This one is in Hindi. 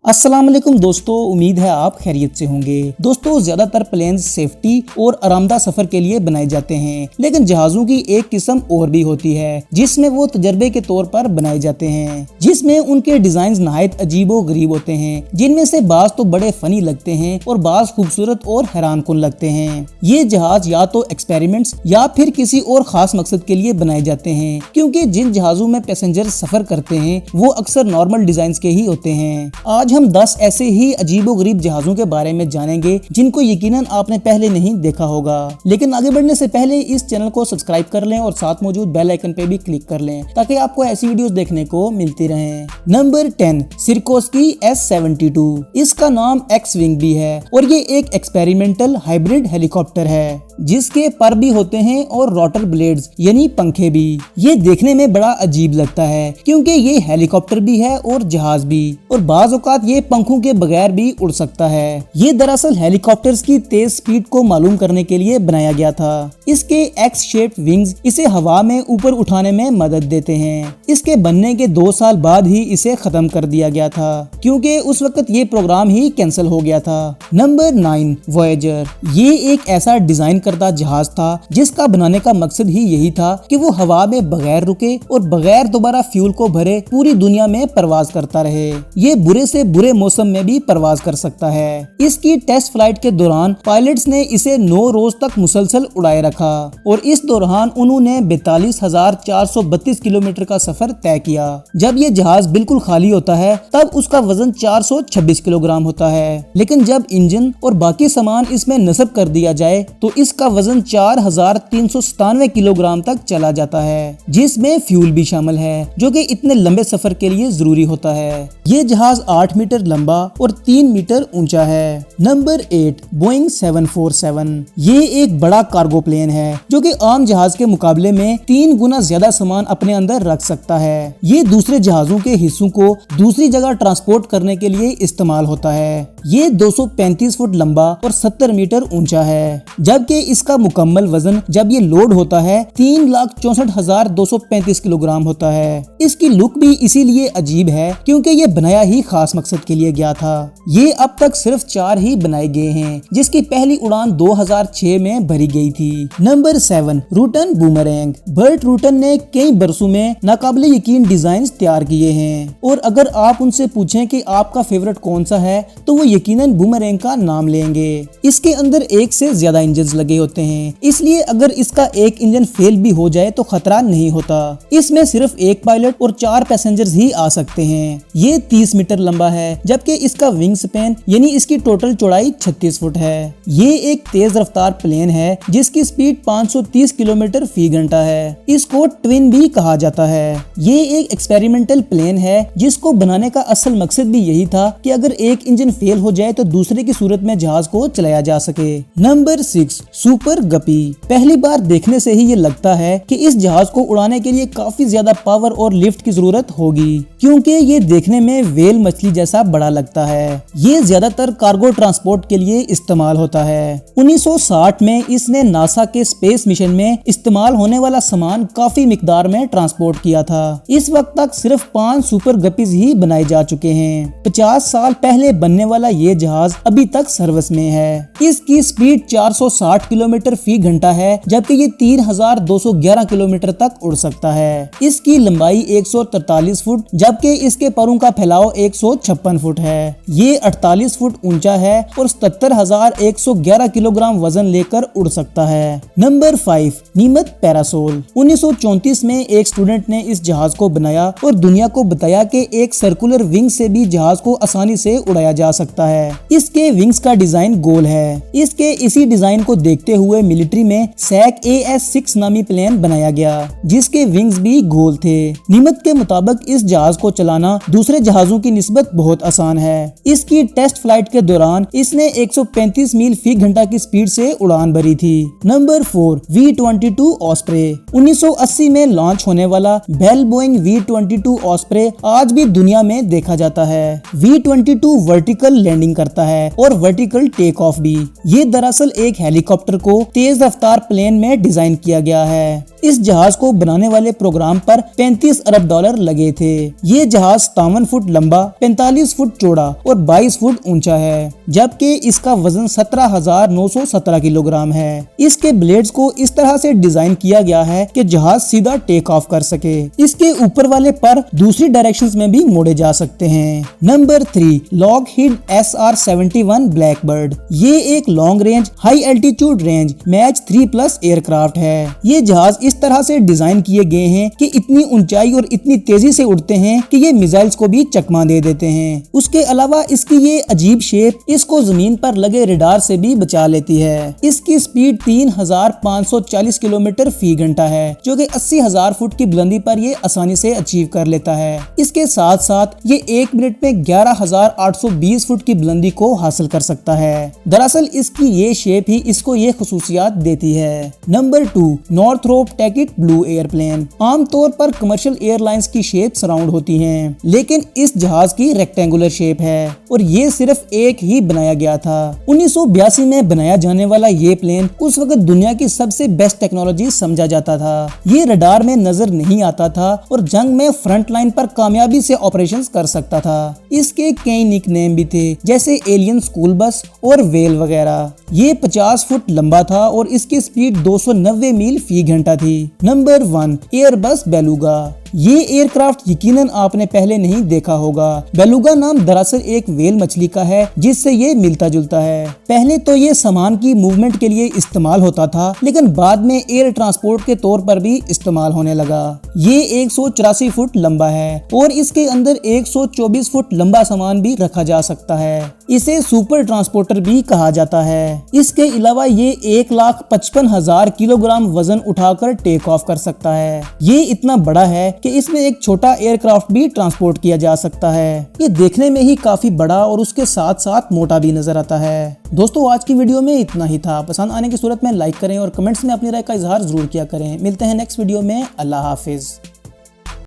अस्सलाम वालेकुम दोस्तों, उम्मीद है आप खैरियत से होंगे। दोस्तों, ज्यादातर प्लेन्स सेफ्टी और आरामदाह सफर के लिए बनाए जाते हैं, लेकिन जहाजों की एक किस्म और भी होती है जिसमें वो तजर्बे के तौर पर बनाए जाते हैं, जिसमें उनके डिजाइन नहायत अजीबो गरीब होते हैं, जिनमें से बाज तो बड़े फनी लगते हैं और बाज खूबसूरत और हैरान कुन लगते हैं। ये जहाज या तो एक्सपेरिमेंट्स या फिर किसी और खास मकसद के लिए बनाए जाते हैं, क्योंकि जिन जहाजों में पैसेंजर सफर करते हैं वो अक्सर नॉर्मल डिजाइन के ही होते हैं। आज हम 10 ऐसे ही अजीबोगरीब जहाजों के बारे में जानेंगे जिनको यकीनन आपने पहले नहीं देखा होगा। लेकिन आगे बढ़ने से पहले इस चैनल को सब्सक्राइब कर लें और साथ मौजूद बेल आइकन पे भी क्लिक कर लें ताकि आपको ऐसी वीडियोस देखने को मिलती रहें। Number 10, सिरकोस्की S-72। इसका नाम एक्स विंग भी है और ये एक एक्सपेरिमेंटल हाइब्रिड हेलीकॉप्टर है जिसके पर भी होते हैं और रोटर ब्लेड्स यानी पंखे भी। ये देखने में बड़ा अजीब लगता है क्योंकि ये हेलीकॉप्टर भी है और जहाज भी, और बाज़ औक़ात ये पंखों के बगैर भी उड़ सकता है। ये दरअसल हेलीकॉप्टर्स की तेज स्पीड को मालूम करने के लिए बनाया गया था। इसके एक्स शेप्ड विंग्स इसे हवा में ऊपर उठाने में मदद देते हैं। इसके बनने के 2 साल बाद ही इसे खत्म कर दिया गया था क्योंकि उस वक्त ये प्रोग्राम ही कैंसिल हो गया था। Number 9, Voyager. ये एक ऐसा डिजाइन करता जहाज था जिसका बनाने का मकसद ही यही था कि वो हवा में बगैर रुके और बगैर दोबारा फ्यूल को भरे पूरी दुनिया में परवाज करता रहे। ये बुरे से बुरे मौसम में भी परवाज कर सकता है। इसकी टेस्ट फ्लाइट के दौरान पायलट्स ने इसे 9 रोज तक मुसलसल उड़ाए रखा और इस दौरान उन्होंने 42,432 किलोमीटर का सफर तय किया। जब ये जहाज बिल्कुल खाली होता है तब उसका वजन 426 किलोग्राम होता है, लेकिन जब इंजन और बाकी सामान इसमें नस्ब कर दिया जाए तो इसका वजन 4,397 किलोग्राम तक चला जाता है, जिसमें फ्यूल भी शामिल है जो कि इतने लंबे सफर के लिए जरूरी होता है। ये जहाज 8 मीटर लंबा और 3 मीटर ऊंचा है। Number 8, Boeing 747। ये एक बड़ा कार्गो प्लेन है जो कि आम जहाज के मुकाबले में 3 गुना ज्यादा सामान अपने अंदर रख सकता है। ये दूसरे जहाजों के हिस्सों को दूसरी जगह ट्रांसपोर्ट करने के लिए इस्तेमाल होता है। ये 235 फुट लंबा और 70 मीटर ऊंचा है, जबकि इसका मुकम्मल वजन जब ये लोड होता है 3,64,235 किलोग्राम होता है। इसकी लुक भी इसीलिए अजीब है क्योंकि ये बनाया ही खास मकसद के लिए गया था। ये अब तक सिर्फ 4 ही बनाए गए हैं, जिसकी पहली उड़ान 2006 में भरी गई थी। Number 7, Rutan boomerang. Burt Rutan ने कई बरसों में नाकाबिले यकीन डिजाइन तैयार किए हैं, और अगर आप उनसे पूछें कि आपका फेवरेट कौन सा है तो वो यकीनन बूमरैंग का नाम लेंगे। इसके अंदर एक से ज्यादा इंजन लगे होते हैं, इसलिए अगर इसका एक इंजन फेल भी हो जाए तो खतरा नहीं होता। इसमें सिर्फ एक पायलट और 4 पैसेंजर्स ही आ सकते हैं। ये 30 मीटर लंबा है, जबकि इसका विंग स्पैन यानी इसकी टोटल चौड़ाई 36 फुट है। ये एक तेज रफ्तार प्लेन है जिसकी स्पीड 530 किलोमीटर फी घंटा है। इसको ट्विन भी कहा जाता है। ये एक एक्सपेरिमेंटल प्लेन है जिसको बनाने का असल मकसद भी यही था कि अगर एक इंजन फेल हो जाए तो दूसरे की सूरत में जहाज को चलाया जा सके। Number 6, super guppy. पहली बार देखने से ही ये लगता है कि इस जहाज को उड़ाने के लिए काफी ज्यादा पावर और लिफ्ट की जरूरत होगी, क्योंकि ये देखने में व्हेल मछली जैसा बड़ा लगता है। ये ज्यादातर कार्गो ट्रांसपोर्ट के लिए इस्तेमाल होता है। 1960 में इसने नासा के स्पेस मिशन में इस्तेमाल होने वाला सामान काफी मिकदार में ट्रांसपोर्ट किया था। इस वक्त तक सिर्फ 5 सुपर गपीज ही बनाए जा चुके हैं। 50 साल पहले बनने वाला ये जहाज अभी तक सर्विस में है। इसकी स्पीड 460 किलोमीटर फी घंटा है, जबकि ये 3,211 किलोमीटर तक उड़ सकता है। इसकी लंबाई 143 फुट जबकि इसके परों का फैलाव 156 फुट है। ये 48 फुट ऊंचा है और 77,111 किलोग्राम वजन लेकर उड़ सकता है। Number 5, नीमत parasol. 1934 में एक स्टूडेंट ने इस जहाज को बनाया और दुनिया को बताया कि एक सर्कुलर विंग से भी जहाज को आसानी से उड़ाया जा सकता है। इसके विंग्स का डिजाइन गोल है। इसके इसी डिजाइन को देखते हुए मिलिट्री में सैक AS-6 नामी प्लेन बनाया गया जिसके विंग्स भी गोल थे। नीमत के मुताबिक इस जहाज को चलाना दूसरे जहाजों की निस्बत बहुत आसान है। इसकी टेस्ट फ्लाइट के दौरान इसने 135 मील फी घंटा की स्पीड से उड़ान भरी थी। Number 4, V-22 osprey. 1980 में लॉन्च होने वाला बेल बोइंग V-22 ऑस्प्रे आज भी दुनिया में देखा जाता है। V-22 वर्टिकल लैंडिंग करता है और वर्टिकल टेक ऑफ भी। ये दरअसल एक हेलीकॉप्टर हेलीकॉप्टर को तेज रफ्तार प्लेन में डिजाइन किया गया है। इस जहाज को बनाने वाले प्रोग्राम पर 35 अरब डॉलर लगे थे। ये जहाज 57 फुट लंबा, 45 फुट चौड़ा और 22 फुट ऊंचा है, जबकि इसका वजन 17,917 किलोग्राम है। इसके ब्लेड्स को इस तरह से डिजाइन किया गया है कि जहाज सीधा टेक ऑफ कर सके। इसके ऊपर वाले पर दूसरी डायरेक्शंस में भी मोड़े जा सकते हैं। Number 3, Lockheed SR-71 Blackbird. ये एक long range high altitude range match 3+ aircraft है। ये जहाज इस तरह से डिजाइन किए गए हैं कि इतनी ऊंचाई और इतनी तेजी से उड़ते हैं कि ये मिसाइल्स को भी चकमा दे देते हैं। उसके अलावा इसकी ये अजीब शेप इसको जमीन पर लगे रडार से भी बचा लेती है। इसकी स्पीड 3,540 किलोमीटर फी घंटा है, जो कि 80,000 फुट की बुलंदी पर ये आसानी से अचीव कर लेता है। इसके साथ साथ ये 1 मिनट में 11,820 फुट की बुलंदी को हासिल कर सकता है। दरअसल इसकी ये शेप ही इसको ये खुसूसियात देती है। Number 2, Northrop ticket blue airplane. आमतौर पर कमर्शियल एयरलाइंस की शेप सराउंड होती हैं, लेकिन इस जहाज की रेक्टेंगुलर शेप है और ये सिर्फ एक ही बनाया गया था। 1982 में बनाया जाने वाला ये प्लेन उस वक्त दुनिया की सबसे बेस्ट टेक्नोलॉजी समझा जाता था। ये रडार में नजर नहीं आता था और जंग में फ्रंट लाइन पर कामयाबी से ऑपरेशंस कर सकता था। इसके कई निकनेम भी थे, जैसे एलियन स्कूल बस और वेल वगैरह। ये 50 फुट लंबा था और इसकी स्पीड 290 मील फी घंटा थी। Number 1, Airbus beluga. ये एयरक्राफ्ट यकीनन आपने पहले नहीं देखा होगा। बेलुगा नाम दरअसल एक वेल मछली का है, जिससे ये मिलता जुलता है। पहले तो ये सामान की मूवमेंट के लिए इस्तेमाल होता था, लेकिन बाद में एयर ट्रांसपोर्ट के तौर पर भी इस्तेमाल होने लगा। ये 184 फुट लंबा है और इसके अंदर 124 फुट लंबा सामान भी रखा जा सकता है। इसे सुपर ट्रांसपोर्टर भी कहा जाता है। इसके अलावा ये 1,55,000 किलोग्राम वजन उठाकर टेक ऑफ कर सकता है। ये इतना बड़ा है कि इसमें एक छोटा एयरक्राफ्ट भी ट्रांसपोर्ट किया जा सकता है। ये देखने में ही काफी बड़ा और उसके साथ साथ मोटा भी नजर आता है। दोस्तों, आज की वीडियो में इतना ही था। पसंद आने की सूरत में लाइक करें और कमेंट्स में अपनी राय का इजहार जरूर किया करें। मिलते हैं नेक्स्ट वीडियो में। अल्लाह हाफिज।